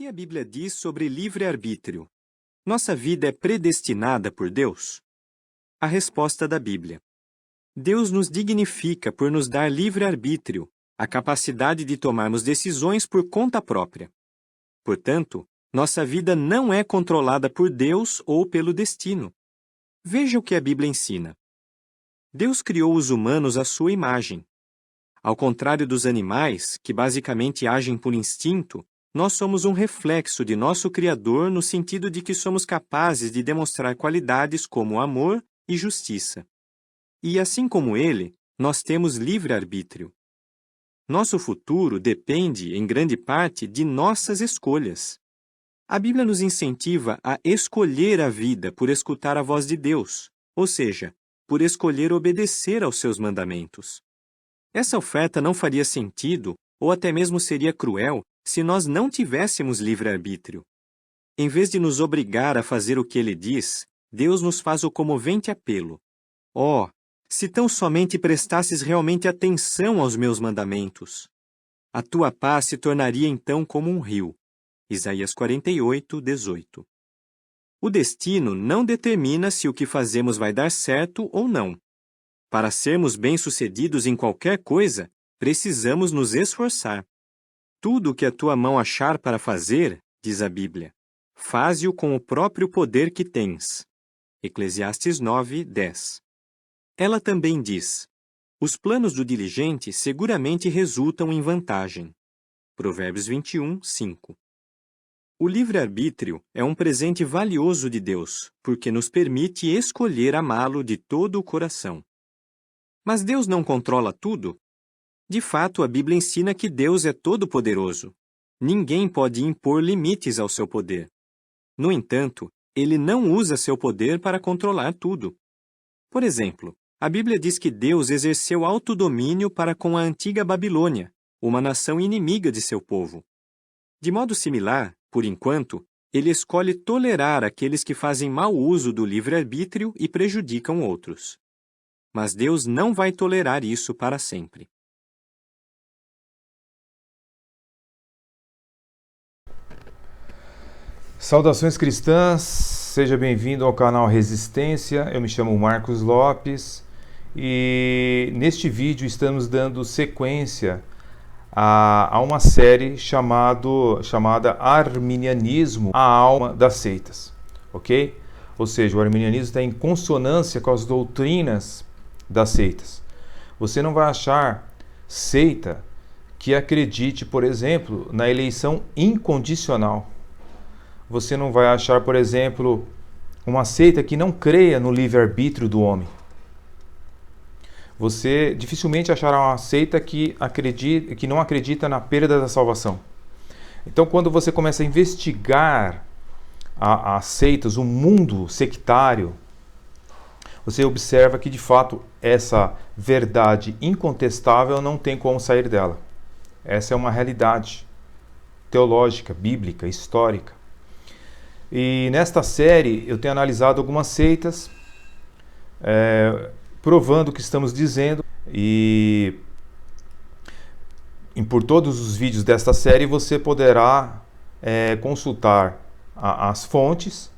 que a Bíblia diz sobre livre-arbítrio? Nossa vida é predestinada por Deus? A resposta da Bíblia: Deus nos dignifica por nos dar livre-arbítrio, a capacidade de tomarmos decisões por conta própria. Portanto, nossa vida não é controlada por Deus ou pelo destino. Veja o que a Bíblia ensina. Deus criou os humanos à sua imagem. Ao contrário dos animais, que basicamente agem por instinto, nós somos um reflexo de nosso Criador no sentido de que somos capazes de demonstrar qualidades como amor e justiça. E assim como Ele, nós temos livre-arbítrio. Nosso futuro depende, em grande parte, de nossas escolhas. A Bíblia nos incentiva a escolher a vida por escutar a voz de Deus, ou seja, por escolher obedecer aos seus mandamentos. Essa oferta não faria sentido, ou até mesmo seria cruel, se nós não tivéssemos livre-arbítrio. Em vez de nos obrigar a fazer o que Ele diz, Deus nos faz o comovente apelo: Oh, se tão somente prestasses realmente atenção aos meus mandamentos! A tua paz se tornaria então como um rio. Isaías 48, 18. O destino não determina se o que fazemos vai dar certo ou não. Para sermos bem-sucedidos em qualquer coisa, precisamos nos esforçar. Tudo o que a tua mão achar para fazer, diz a Bíblia, faze-o com o próprio poder que tens. Eclesiastes 9, 10. Ela também diz: os planos do diligente seguramente resultam em vantagem. Provérbios 21, 5. O livre-arbítrio é um presente valioso de Deus, porque nos permite escolher amá-lo de todo o coração. Mas Deus não controla tudo? De fato, a Bíblia ensina que Deus é todo-poderoso. Ninguém pode impor limites ao seu poder. No entanto, Ele não usa seu poder para controlar tudo. Por exemplo, a Bíblia diz que Deus exerceu autodomínio para com a antiga Babilônia, uma nação inimiga de seu povo. De modo similar, por enquanto, Ele escolhe tolerar aqueles que fazem mau uso do livre-arbítrio e prejudicam outros. Mas Deus não vai tolerar isso para sempre. Saudações cristãs, seja bem-vindo ao canal Resistência. Eu me chamo Marcos Lopes e neste vídeo estamos dando sequência a uma série chamada Arminianismo, a alma das seitas, ok? Ou seja, o arminianismo está em consonância com as doutrinas das seitas. Você não vai achar seita que acredite, por exemplo, na eleição incondicional. Você não vai achar, por exemplo, uma seita que não creia no livre-arbítrio do homem. Você dificilmente achará uma seita que não acredita na perda da salvação. Então, quando você começa a investigar as seitas, o mundo sectário, você observa que, de fato, essa verdade incontestável não tem como sair dela. Essa é uma realidade teológica, bíblica, histórica. E nesta série eu tenho analisado algumas seitas, provando o que estamos dizendo, e por todos os vídeos desta série você poderá consultar as fontes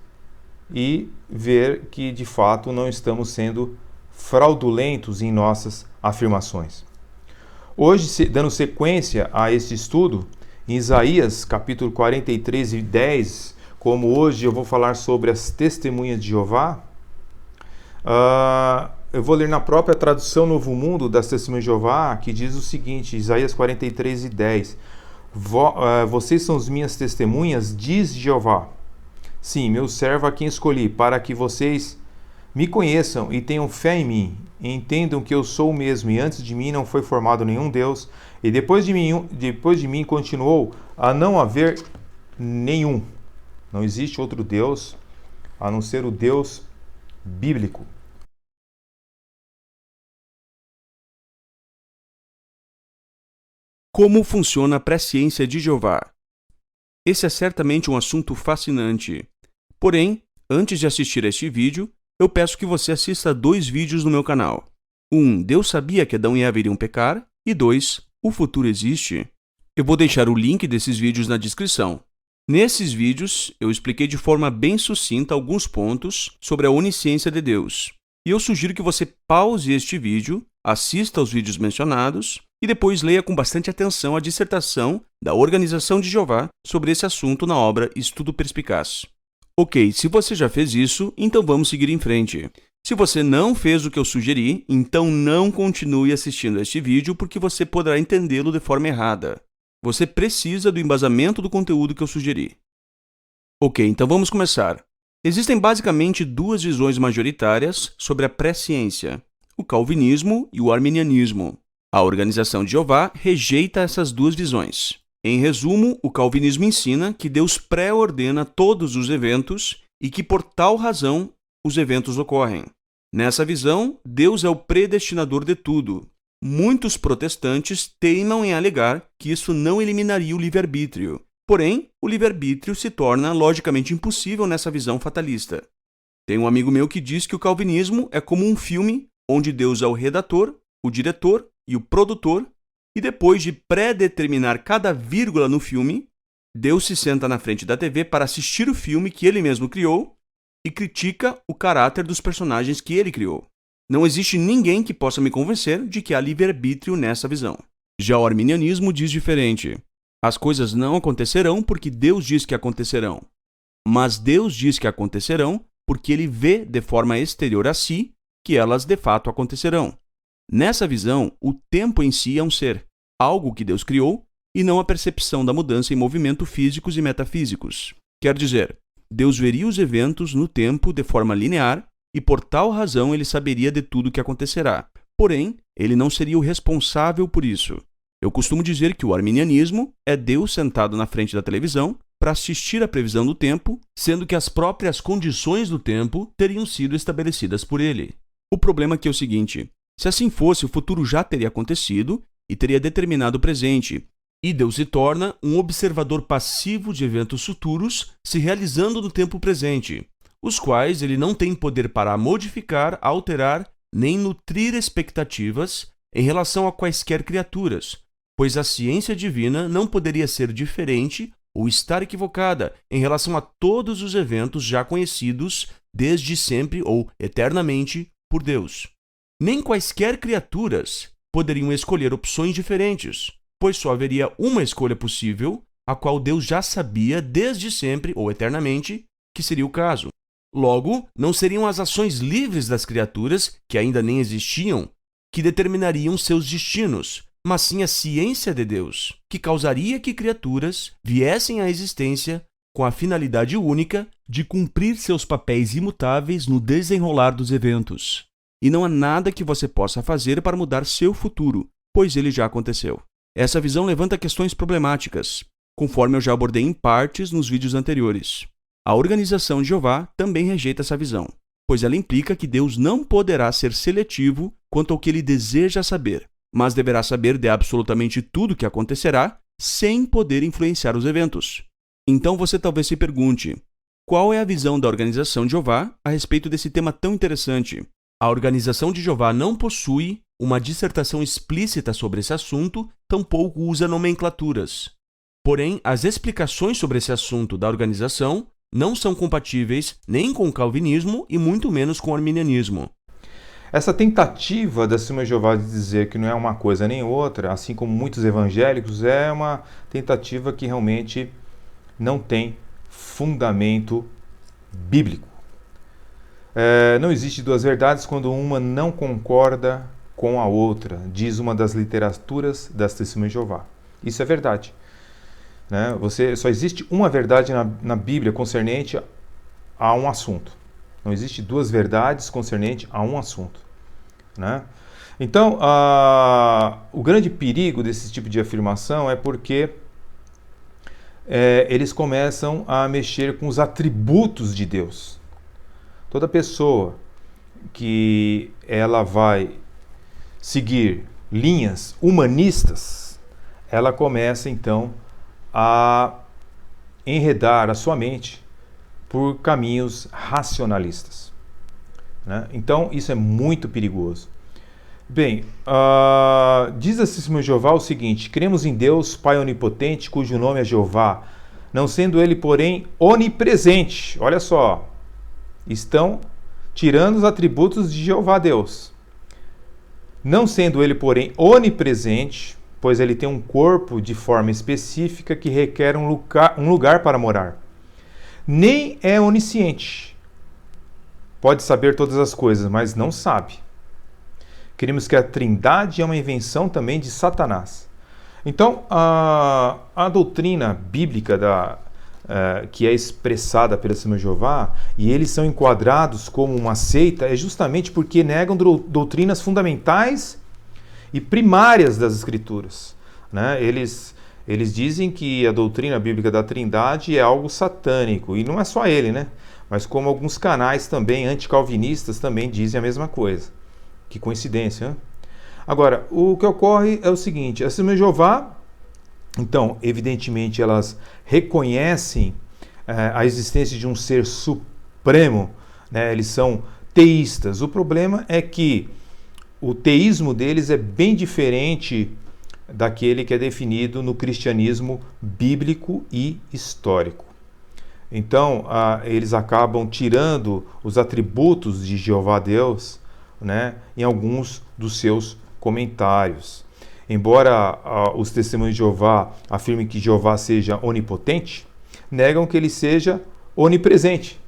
e ver que de fato não estamos sendo fraudulentos em nossas afirmações. Hoje, dando sequência a este estudo, em Isaías capítulo 43 e 10, como hoje eu vou falar sobre as testemunhas de Jeová, eu vou ler na própria tradução Novo Mundo das Testemunhas de Jeová, que diz o seguinte, Isaías 43 e 10. Vocês são as minhas testemunhas, diz Jeová. Sim, meu servo a quem escolhi, para que vocês me conheçam e tenham fé em mim, e entendam que eu sou o mesmo, e antes de mim não foi formado nenhum Deus, e depois de mim continuou a não haver nenhum. Não existe outro Deus a não ser o Deus bíblico. Como funciona a presciência de Jeová? Esse é certamente um assunto fascinante. Porém, antes de assistir a este vídeo, eu peço que você assista a 2 vídeos no meu canal. 1. Deus sabia que Adão e Eva iriam pecar? E 2. O futuro existe? Eu vou deixar o link desses vídeos na descrição. Nesses vídeos, eu expliquei de forma bem sucinta alguns pontos sobre a onisciência de Deus. E eu sugiro que você pause este vídeo, assista aos vídeos mencionados e depois leia com bastante atenção a dissertação da Organização de Jeová sobre esse assunto na obra Estudo Perspicaz. Ok, se você já fez isso, então vamos seguir em frente. Se você não fez o que eu sugeri, então não continue assistindo a este vídeo porque você poderá entendê-lo de forma errada. Você precisa do embasamento do conteúdo que eu sugeri. Ok, então vamos começar. Existem basicamente duas visões majoritárias sobre a pré-ciência, o calvinismo e o arminianismo. A Organização de Jeová rejeita essas duas visões. Em resumo, o calvinismo ensina que Deus pré-ordena todos os eventos e que por tal razão os eventos ocorrem. Nessa visão, Deus é o predestinador de tudo. Muitos protestantes teimam em alegar que isso não eliminaria o livre-arbítrio. Porém, o livre-arbítrio se torna logicamente impossível nessa visão fatalista. Tem um amigo meu que diz que o calvinismo é como um filme onde Deus é o redator, o diretor e o produtor, e depois de pré-determinar cada vírgula no filme, Deus se senta na frente da TV para assistir o filme que ele mesmo criou e critica o caráter dos personagens que ele criou. Não existe ninguém que possa me convencer de que há livre-arbítrio nessa visão. Já o arminianismo diz diferente. As coisas não acontecerão porque Deus diz que acontecerão. Mas Deus diz que acontecerão porque ele vê de forma exterior a si que elas de fato acontecerão. Nessa visão, o tempo em si é um ser, algo que Deus criou, e não a percepção da mudança em movimento físicos e metafísicos. Quer dizer, Deus veria os eventos no tempo de forma linear e por tal razão ele saberia de tudo o que acontecerá. Porém, ele não seria o responsável por isso. Eu costumo dizer que o arminianismo é Deus sentado na frente da televisão para assistir à previsão do tempo, sendo que as próprias condições do tempo teriam sido estabelecidas por ele. O problema aqui é o seguinte: se assim fosse, o futuro já teria acontecido e teria determinado o presente, e Deus se torna um observador passivo de eventos futuros se realizando no tempo presente, os quais ele não tem poder para modificar, alterar, nem nutrir expectativas em relação a quaisquer criaturas, pois a ciência divina não poderia ser diferente ou estar equivocada em relação a todos os eventos já conhecidos desde sempre ou eternamente por Deus. Nem quaisquer criaturas poderiam escolher opções diferentes, pois só haveria uma escolha possível, a qual Deus já sabia desde sempre ou eternamente que seria o caso. Logo, não seriam as ações livres das criaturas, que ainda nem existiam, que determinariam seus destinos, mas sim a ciência de Deus, que causaria que criaturas viessem à existência com a finalidade única de cumprir seus papéis imutáveis no desenrolar dos eventos. E não há nada que você possa fazer para mudar seu futuro, pois ele já aconteceu. Essa visão levanta questões problemáticas, conforme eu já abordei em partes nos vídeos anteriores. A Organização de Jeová também rejeita essa visão, pois ela implica que Deus não poderá ser seletivo quanto ao que ele deseja saber, mas deverá saber de absolutamente tudo o que acontecerá sem poder influenciar os eventos. Então você talvez se pergunte, qual é a visão da Organização de Jeová a respeito desse tema tão interessante? A Organização de Jeová não possui uma dissertação explícita sobre esse assunto, tampouco usa nomenclaturas. Porém, as explicações sobre esse assunto da organização não são compatíveis nem com o calvinismo e muito menos com o arminianismo. Essa tentativa da Assembleia de Jeová de dizer que não é uma coisa nem outra, assim como muitos evangélicos, é uma tentativa que realmente não tem fundamento bíblico. Não existe duas verdades quando uma não concorda com a outra, diz uma das literaturas das Testemunhas de Jeová. Isso é verdade. Só existe uma verdade na Bíblia concernente a um assunto. Não existe duas verdades concernente a um assunto. Então, o grande perigo desse tipo de afirmação é porque eles começam a mexer com os atributos de Deus. Toda pessoa que ela vai seguir linhas humanistas, ela começa então a enredar a sua mente por caminhos racionalistas. Então isso é muito perigoso. Bem, diz a Testemunha de Jeová o seguinte: cremos em Deus, Pai onipotente, cujo nome é Jeová, não sendo ele, porém, onipresente. Olha só, estão tirando os atributos de Jeová Deus. Não sendo ele, porém, onipresente, pois ele tem um corpo de forma específica que requer um lugar para morar. Nem é onisciente. Pode saber todas as coisas, mas não sabe. Queremos que a Trindade é uma invenção também de Satanás. Então, a doutrina bíblica que é expressada pela Testemunha de Jeová, e eles são enquadrados como uma seita, é justamente porque negam doutrinas fundamentais e primárias das Escrituras, né? Eles dizem que a doutrina bíblica da Trindade é algo satânico, e não é só ele, né? Mas como alguns canais também anticalvinistas também dizem a mesma coisa. Que coincidência, né? Agora, o que ocorre é o seguinte: a Testemunha de Jeová, então, evidentemente, elas reconhecem a existência de um ser supremo, né? Eles são teístas. O problema é que o teísmo deles é bem diferente daquele que é definido no cristianismo bíblico e histórico. Então, eles acabam tirando os atributos de Jeová Deus, né, em alguns dos seus comentários. Embora os testemunhos de Jeová afirmem que Jeová seja onipotente, negam que ele seja onipresente.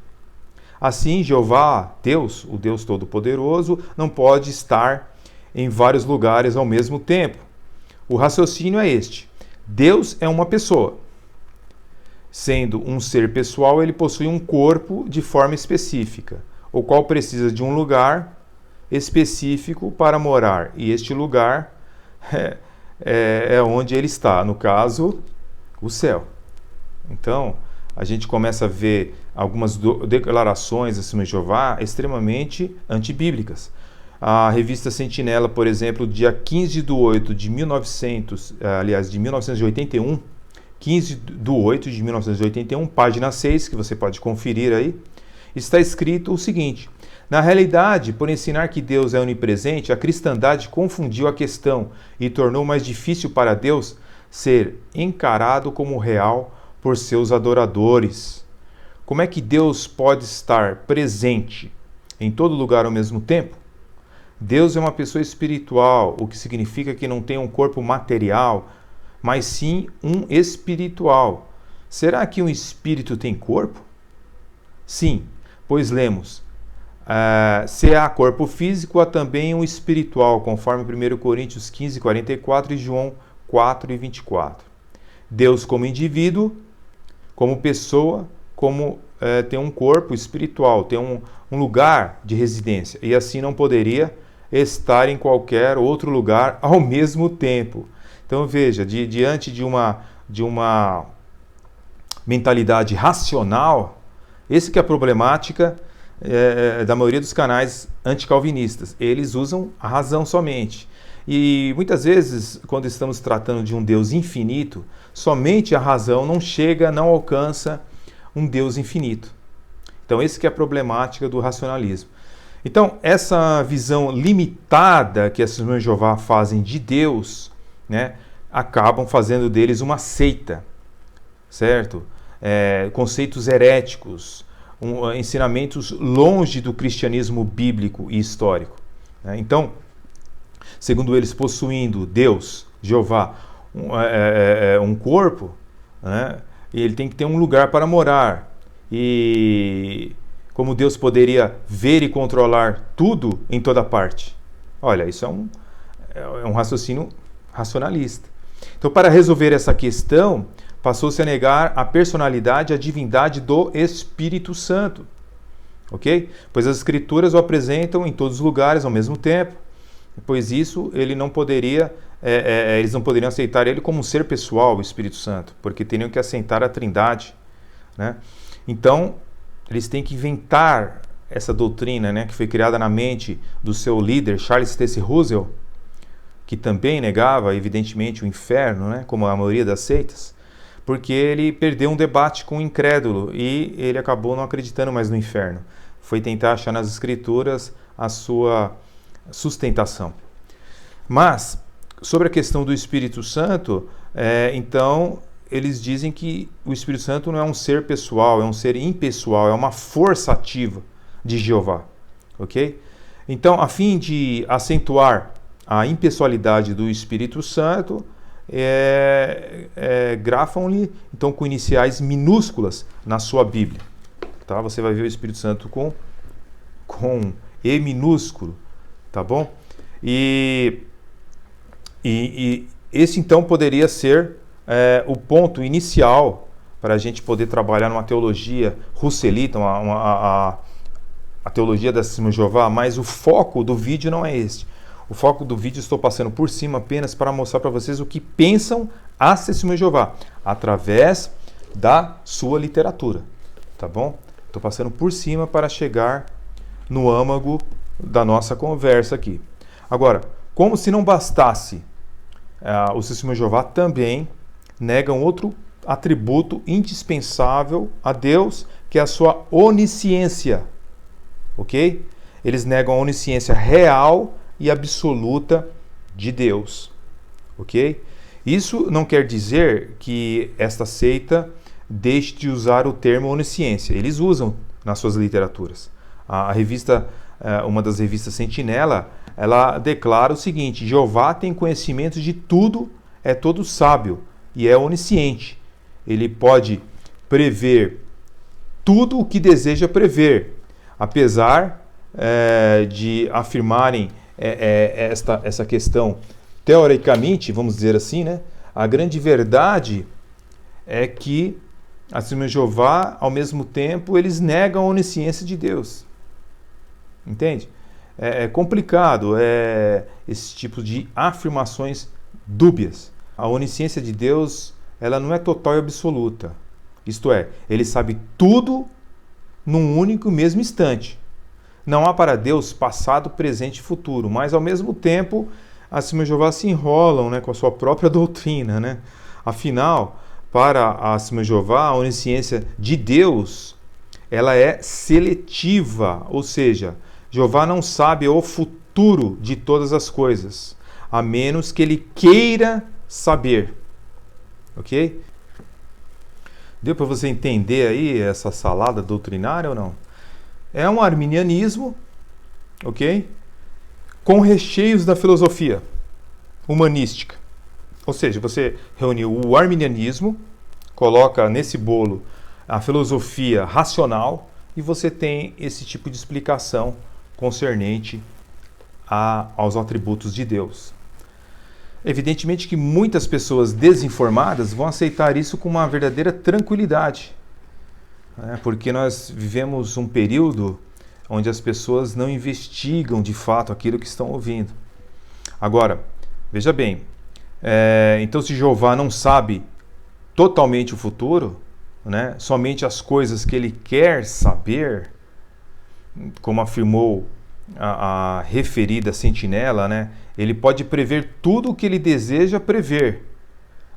Assim, Jeová, Deus, o Deus Todo-Poderoso, não pode estar em vários lugares ao mesmo tempo. O raciocínio é este: Deus é uma pessoa. Sendo um ser pessoal, ele possui um corpo de forma específica, o qual precisa de um lugar específico para morar. E este lugar é onde ele está, no caso, o céu. Então, a gente começa a ver algumas declarações da Testemunha de Jeová extremamente antibíblicas. A revista Sentinela, por exemplo, dia 15 de 8 de 1981, 15 de 8 de 1981, página 6, que você pode conferir aí, está escrito o seguinte: na realidade, por ensinar que Deus é onipresente, a cristandade confundiu a questão e tornou mais difícil para Deus ser encarado como real por seus adoradores. Como é que Deus pode estar presente em todo lugar ao mesmo tempo? Deus é uma pessoa espiritual, o que significa que não tem um corpo material, mas sim um espiritual. Será que um espírito tem corpo? Sim, pois lemos: se há corpo físico, há também um espiritual, conforme 1 Coríntios 15, 44 e João 4 e 24. Deus como indivíduo, como pessoa, tem um corpo espiritual, tem um lugar de residência, e assim não poderia estar em qualquer outro lugar ao mesmo tempo. Então veja, diante de uma mentalidade racional, esse que é a problemática da maioria dos canais anticalvinistas. Eles usam a razão somente. E muitas vezes, quando estamos tratando de um Deus infinito, somente a razão não alcança um Deus infinito. Então esse que é a problemática do racionalismo. Então essa visão limitada que as Testemunhas de Jeová fazem de Deus, né, acabam fazendo deles uma seita, certo? Conceitos heréticos, ensinamentos longe do cristianismo bíblico e histórico, né? Então, segundo eles, possuindo Deus, Jeová, um corpo, né, e ele tem que ter um lugar para morar. E como Deus poderia ver e controlar tudo em toda parte? Olha, isso é um raciocínio racionalista. Então, para resolver essa questão, passou-se a negar a personalidade e a divindade do Espírito Santo. Ok? Pois as Escrituras o apresentam em todos os lugares ao mesmo tempo. Pois isso, eles não poderiam aceitar ele como um ser pessoal, o Espírito Santo, porque teriam que aceitar a Trindade, né? Então, eles têm que inventar essa doutrina, né, que foi criada na mente do seu líder, Charles Taze Russell, que também negava, evidentemente, o inferno, né, como a maioria das seitas, porque ele perdeu um debate com o incrédulo e ele acabou não acreditando mais no inferno. Foi tentar achar nas Escrituras a sua sustentação. Mas, sobre a questão do Espírito Santo, então, eles dizem que o Espírito Santo não é um ser pessoal, é um ser impessoal, é uma força ativa de Jeová, ok? Então, a fim de acentuar a impessoalidade do Espírito Santo, grafam-lhe então com iniciais minúsculas na sua Bíblia, tá? Você vai ver o Espírito Santo com E minúsculo, tá bom? E esse então poderia ser o ponto inicial para a gente poder trabalhar numa teologia russelita, a teologia da Testemunha de Jeová, mas o foco do vídeo não é este. O foco do vídeo estou passando por cima apenas para mostrar para vocês o que pensam as Testemunhas de Jeová, através da sua literatura, tá bom? Estou passando por cima para chegar no âmago da nossa conversa aqui. Agora, como se não bastasse, os Testemunhas de Jeová também negam outro atributo indispensável a Deus, que é a sua onisciência, ok? Eles negam a onisciência real e absoluta de Deus, ok? Isso não quer dizer que esta seita deixe de usar o termo onisciência. Eles usam nas suas literaturas. A revista, uma das revistas Sentinela, ela declara o seguinte: Jeová tem conhecimento de tudo, é todo sábio e é onisciente. Ele pode prever tudo o que deseja prever, apesar de afirmarem essa questão teoricamente, vamos dizer assim, né? A grande verdade é que a Testemunha de Jeová, ao mesmo tempo, eles negam a onisciência de Deus. Entende? É complicado esse tipo de afirmações dúbias. A onisciência de Deus, ela não é total e absoluta. Isto é, ele sabe tudo num único e mesmo instante. Não há para Deus passado, presente e futuro, mas ao mesmo tempo as Testemunhas de Jeová se enrolam, né, com a sua própria doutrina, né? Afinal, para as Testemunhas de Jeová, a onisciência de Deus, ela é seletiva, ou seja, Jeová não sabe o futuro de todas as coisas, a menos que ele queira saber, ok? Deu para você entender aí essa salada doutrinária ou não? É um arminianismo, ok? Com recheios da filosofia humanística. Ou seja, você reuniu o arminianismo, coloca nesse bolo a filosofia racional e você tem esse tipo de explicação concernente aos atributos de Deus. Evidentemente que muitas pessoas desinformadas vão aceitar isso com uma verdadeira tranquilidade, porque nós vivemos um período onde as pessoas não investigam de fato aquilo que estão ouvindo. Agora, veja bem, então se Jeová não sabe totalmente o futuro, né, somente as coisas que ele quer saber, como afirmou a referida sentinela, né, ele pode prever tudo o que ele deseja prever.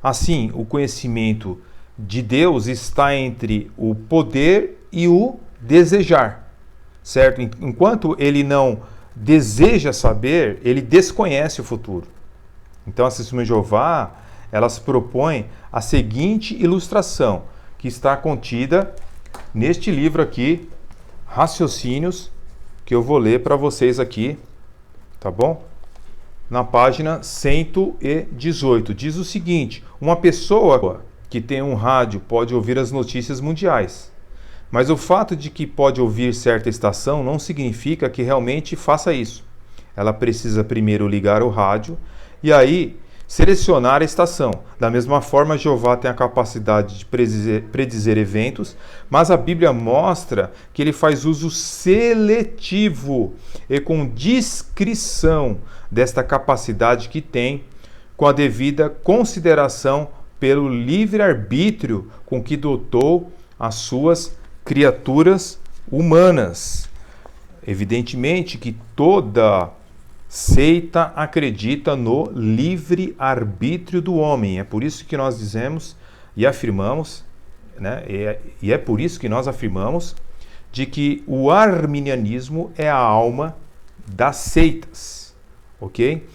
Assim, o conhecimento de Deus está entre o poder e o desejar, certo? Enquanto ele não deseja saber, ele desconhece o futuro. Então, as Testemunhas de Jeová, elas propõem a seguinte ilustração, que está contida neste livro aqui, Raciocínios, que eu vou ler para vocês aqui, tá bom? Na página 118, diz o seguinte: uma pessoa que tem um rádio pode ouvir as notícias mundiais, mas o fato de que pode ouvir certa estação não significa que realmente faça isso. Ela precisa primeiro ligar o rádio e aí selecionar a estação. Da mesma forma, Jeová tem a capacidade de predizer eventos, mas a Bíblia mostra que ele faz uso seletivo e com discrição desta capacidade que tem, com a devida consideração pelo livre-arbítrio com que dotou as suas criaturas humanas. Evidentemente que toda seita acredita no livre-arbítrio do homem. É por isso que nós dizemos e afirmamos, né? E é por isso que nós afirmamos de que o arminianismo é a alma das seitas, ok?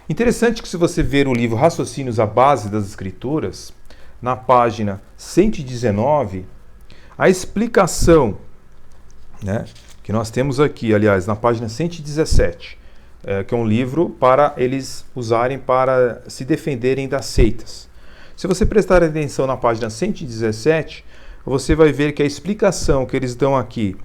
Interessante que se você ver o livro Raciocínios à Base das Escrituras, na página 119, a explicação, né, que nós temos aqui, aliás, na página 117, que é um livro para eles usarem para se defenderem das seitas. Se você prestar atenção na página 117, você vai ver que a explicação que eles dão aqui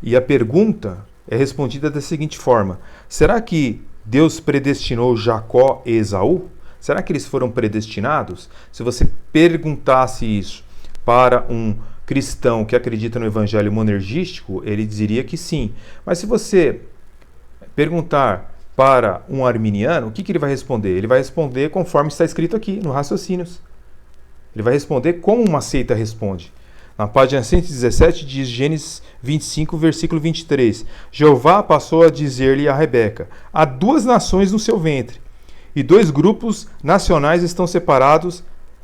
e a pergunta é respondida da seguinte forma: será que Deus predestinou Jacó e Esaú? Será que eles foram predestinados? Se você perguntasse isso para um cristão que acredita no evangelho monergístico, ele diria que sim. Mas se você perguntar para um arminiano, o que ele vai responder? Ele vai responder conforme está escrito aqui, no Raciocínios. Ele vai responder como uma seita responde. Na página 117 diz Gênesis 25, versículo 23. Jeová passou a dizer-lhe a Rebeca: há duas nações no seu ventre, e dois grupos nacionais estão separados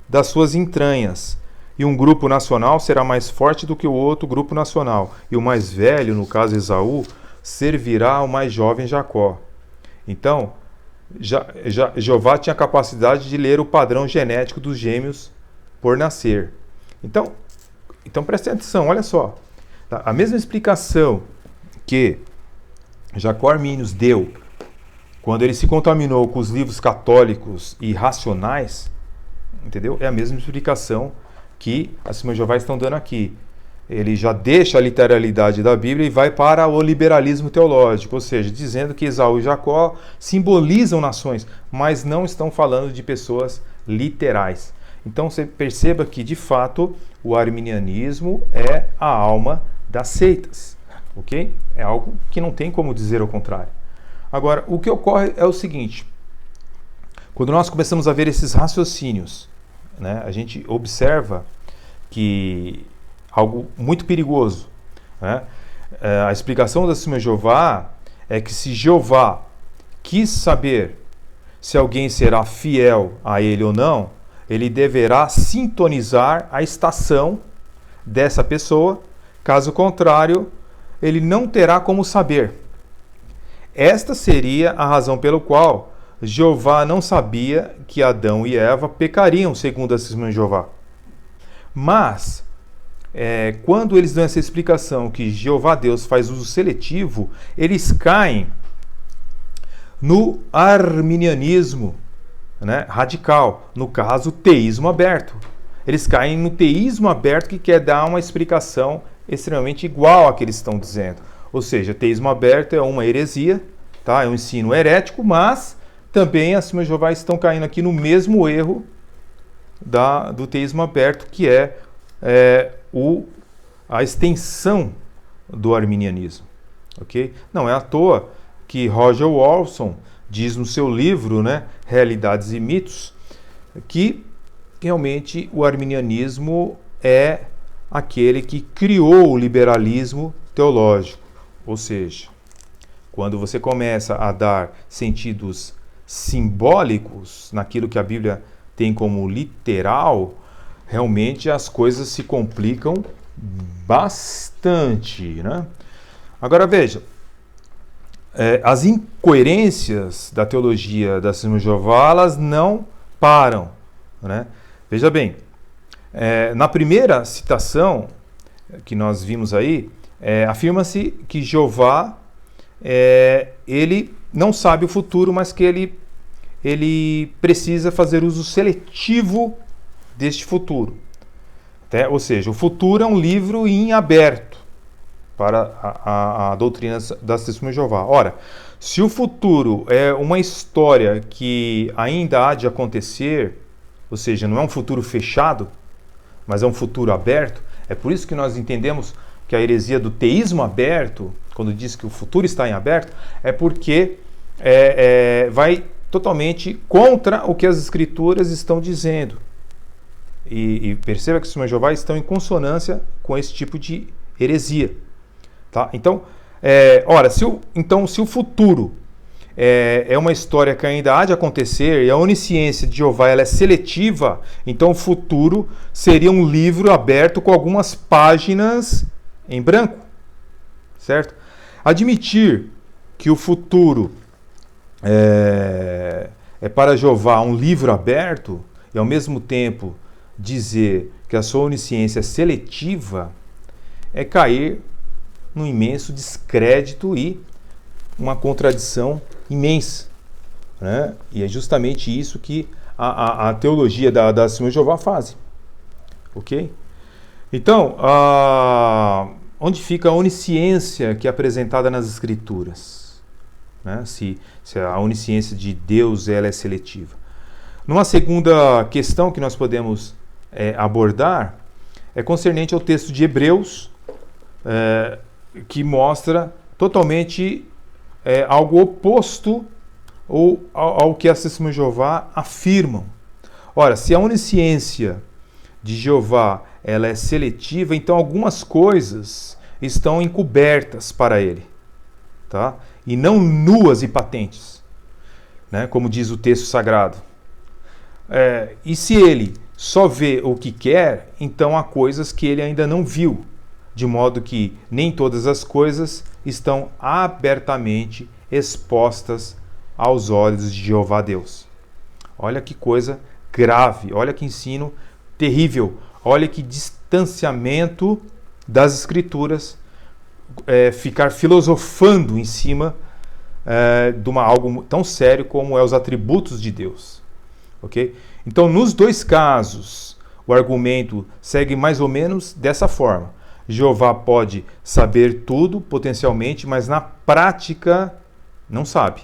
das suas entranhas. E um grupo nacional será mais forte do que o outro grupo nacional, e o mais velho, no caso Esaú, servirá ao mais jovem Jacó. Então, Jeová tinha a capacidade de ler o padrão genético dos gêmeos por nascer. Então preste atenção, olha só. A mesma explicação que Jacó Arminius deu quando ele se contaminou com os livros católicos e racionais, entendeu? É a mesma explicação que as Testemunhas de Jeová estão dando aqui. Ele já deixa a literalidade da Bíblia e vai para o liberalismo teológico, ou seja, dizendo que Esaú e Jacó simbolizam nações, mas não estão falando de pessoas literais. Então você perceba que, de fato, o arminianismo é a alma das seitas, ok? É algo que não tem como dizer o contrário. Agora, o que ocorre é o seguinte: quando nós começamos a ver esses raciocínios, né, a gente observa que algo muito perigoso, né? A explicação da Testemunha de Jeová é que se Jeová quis saber se alguém será fiel a ele ou não, ele deverá sintonizar a estação dessa pessoa, caso contrário, ele não terá como saber. Esta seria a razão pelo qual Jeová não sabia que Adão e Eva pecariam, segundo a Testemunha de Jeová. Mas, quando eles dão essa explicação que Jeová Deus faz uso seletivo, eles caem no arminianismo, né, radical, no caso, teísmo aberto. Eles caem no teísmo aberto, que quer dar uma explicação extremamente igual à que eles estão dizendo. Ou seja, teísmo aberto é uma heresia, tá? É um ensino herético, mas também as Testemunhas de Jeová estão caindo aqui no mesmo erro do teísmo aberto, que é a extensão do arminianismo. Okay? Não é à toa que Roger Wolfson diz no seu livro, né, Realidades e Mitos, que realmente o arminianismo é aquele que criou o liberalismo teológico. Ou seja, quando você começa a dar sentidos simbólicos naquilo que a Bíblia tem como literal, realmente as coisas se complicam bastante, né? Agora veja, as incoerências da teologia da Testemunha de Jeová, elas não param, né? Veja bem, na primeira citação que nós vimos aí, afirma-se que Jeová, ele não sabe o futuro, mas que ele precisa fazer uso seletivo deste futuro. Ou seja, o futuro é um livro em aberto para a doutrina das Testemunhas de Jeová. Ora, se o futuro é uma história que ainda há de acontecer, ou seja, não é um futuro fechado, mas é um futuro aberto, é por isso que nós entendemos que a heresia do teísmo aberto, quando diz que o futuro está em aberto, é porque vai totalmente contra o que as Escrituras estão dizendo. E perceba que os Testemunhas de Jeová estão em consonância com esse tipo de heresia. Tá? Então, se o futuro é uma história que ainda há de acontecer e a onisciência de Jeová ela é seletiva, então o futuro seria um livro aberto com algumas páginas em branco, certo? Admitir que o futuro é para Jeová um livro aberto e ao mesmo tempo dizer que a sua onisciência é seletiva é cair num imenso descrédito e uma contradição imensa, né? E é justamente isso que a teologia da Testemunha de Jeová faz. Ok? Então, onde fica a onisciência que é apresentada nas Escrituras? Né? Se a onisciência de Deus ela é seletiva. Numa segunda questão que nós podemos abordar é concernente ao texto de Hebreus, que mostra totalmente algo oposto ao que as Testemunhas de Jeová afirmam. Ora, se a onisciência de Jeová ela é seletiva, então algumas coisas estão encobertas para ele, tá? E não nuas e patentes, né? Como diz o texto sagrado. E se ele só vê o que quer, então há coisas que ele ainda não viu, de modo que nem todas as coisas estão abertamente expostas aos olhos de Jeová Deus. Olha que coisa grave, olha que ensino terrível, olha que distanciamento das Escrituras, ficar filosofando em cima de algo tão sério como os atributos de Deus. Okay? Então, nos dois casos, o argumento segue mais ou menos dessa forma. Jeová pode saber tudo, potencialmente, mas na prática não sabe.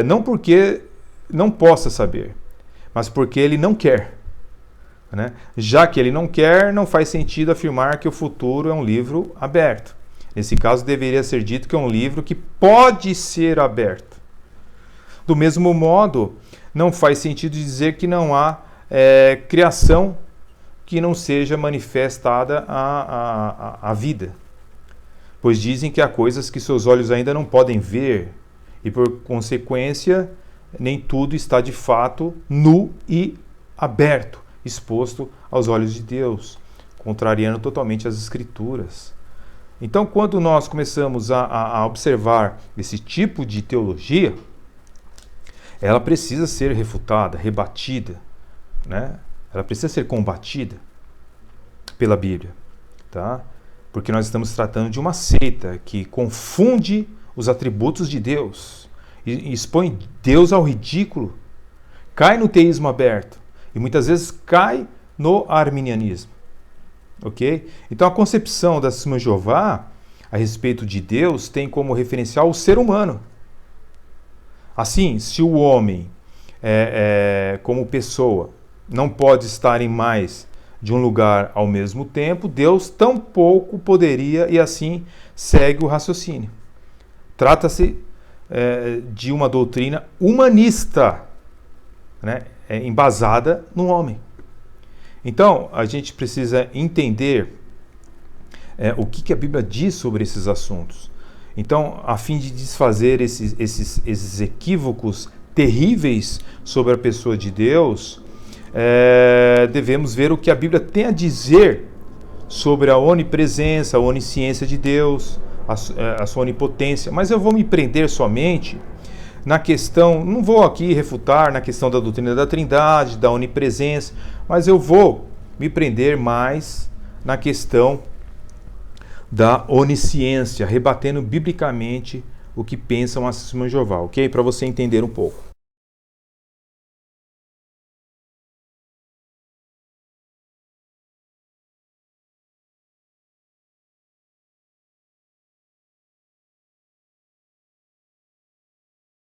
Não porque não possa saber, mas porque ele não quer. Né? Já que ele não quer, não faz sentido afirmar que o futuro é um livro aberto. Nesse caso, deveria ser dito que é um livro que pode ser aberto. Do mesmo modo, não faz sentido dizer que não há criação que não seja manifestada à vida. Pois dizem que há coisas que seus olhos ainda não podem ver, e por consequência, nem tudo está de fato nu e aberto, exposto aos olhos de Deus, contrariando totalmente as Escrituras. Então, quando nós começamos a observar esse tipo de teologia, ela precisa ser refutada, rebatida, né? Ela precisa ser combatida pela Bíblia, tá? Porque nós estamos tratando de uma seita que confunde os atributos de Deus e expõe Deus ao ridículo, cai no teísmo aberto e muitas vezes cai no arminianismo. Ok? Então a concepção da Testemunha de Jeová a respeito de Deus tem como referencial o ser humano. Assim, se o homem, como pessoa, não pode estar em mais de um lugar ao mesmo tempo, Deus tampouco poderia, e assim segue o raciocínio. Trata-se de uma doutrina humanista, né, embasada no homem. Então, a gente precisa entender o que a Bíblia diz sobre esses assuntos. Então, a fim de desfazer esses equívocos terríveis sobre a pessoa de Deus, devemos ver o que a Bíblia tem a dizer sobre a onipresença, a onisciência de Deus, a sua onipotência. Mas eu vou me prender somente na questão, não vou aqui refutar na questão da doutrina da Trindade, da onipresença, mas eu vou me prender mais na questão da onisciência, rebatendo biblicamente o que pensam as Testemunhas de Jeová, ok? Para você entender um pouco.